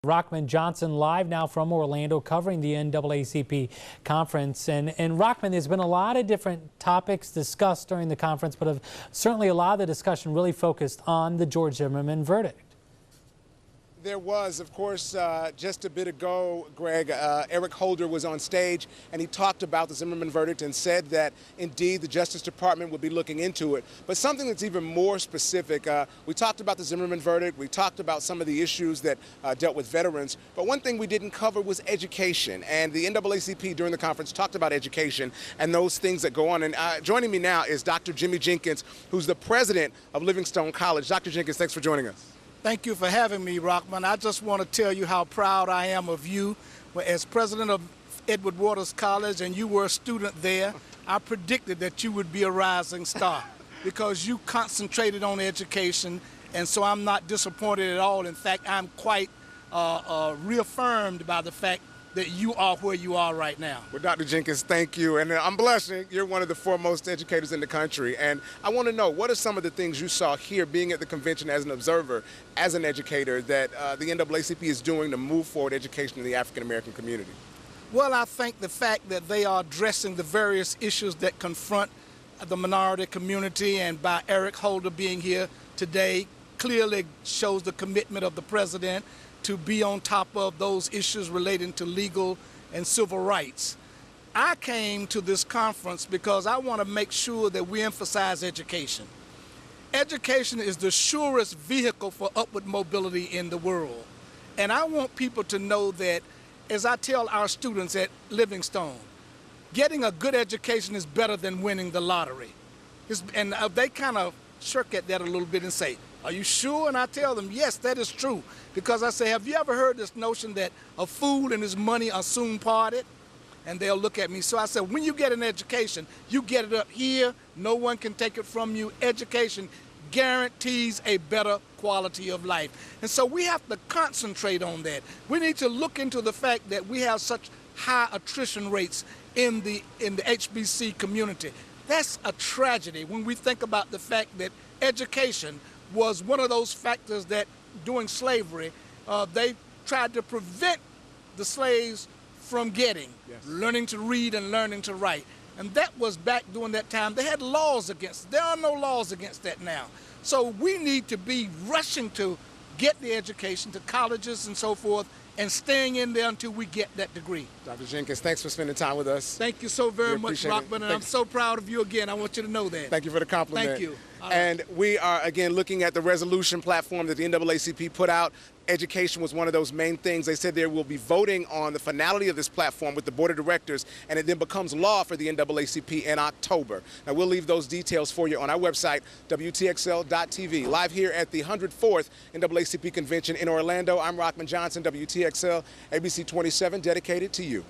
Rahman Johnson live now from Orlando covering the NAACP conference. And Rahman, there's been a lot of different topics discussed during the conference, but certainly a lot of the discussion really focused on the George Zimmerman verdict. There was, of course, just a bit ago, Greg, Eric Holder was on stage and he talked about the Zimmerman verdict and said that indeed the Justice Department would be looking into it. But something that's even more specific, we talked about the Zimmerman verdict, we talked about some of the issues that dealt with veterans, but one thing we didn't cover was education. And the NAACP during the conference talked about education and those things that go on. And joining me now is Dr. Jimmy Jenkins, who's the president of Livingstone College. Dr. Jenkins, thanks for joining us. Thank you for having me, Rahman. I just want to tell you how proud I am of you. As president of Edward Waters College, and you were a student there, I predicted that you would be a rising star because you concentrated on education, and so I'm not disappointed at all. In fact, I'm quite reaffirmed by the fact that you are where you are right now. Well, Dr. Jenkins, thank you. And I'm blushing. You're one of the foremost educators in the country. And I want to know, what are some of the things you saw here being at the convention as an observer, as an educator, that the NAACP is doing to move forward education in the African-American community? Well, I think the fact that they are addressing the various issues that confront the minority community, and by Eric Holder being here today, clearly shows the commitment of the president to be on top of those issues relating to legal and civil rights. I came to this conference because I want to make sure that we emphasize education. Education is the surest vehicle for upward mobility in the world. And I want people to know that, as I tell our students at Livingstone, getting a good education is better than winning the lottery. And they kind of shirk at that a little bit and say, "Are you sure?" And I tell them, yes, that is true. Because I say, have you ever heard this notion that a fool and his money are soon parted? And they'll look at me. So I said, when you get an education, you get it up here. No one can take it from you. Education guarantees a better quality of life. And so we have to concentrate on that. We need to look into the fact that we have such high attrition rates in the HBC community. That's a tragedy when we think about the fact that education was one of those factors that during slavery, they tried to prevent the slaves from getting, learning to read and learning to write. And that was back during that time. They had laws against it. There are no laws against that now. So we need to be rushing to get the education to colleges and so forth, and staying in there until we get that degree. Dr. Jenkins, thanks for spending time with us. Thank you so very much, Rahman, and I'm so proud of you again. I want you to know that. Thank you for the compliment. Thank you. And we are, again, looking at the resolution platform that the NAACP put out. Education was one of those main things. They said they will be voting on the finality of this platform with the board of directors, and it then becomes law for the NAACP in October. Now, we'll leave those details for you on our website, WTXL.tv. Live here at the 104th NAACP Convention in Orlando, I'm Rahman Johnson, WTXL, ABC 27, dedicated to you.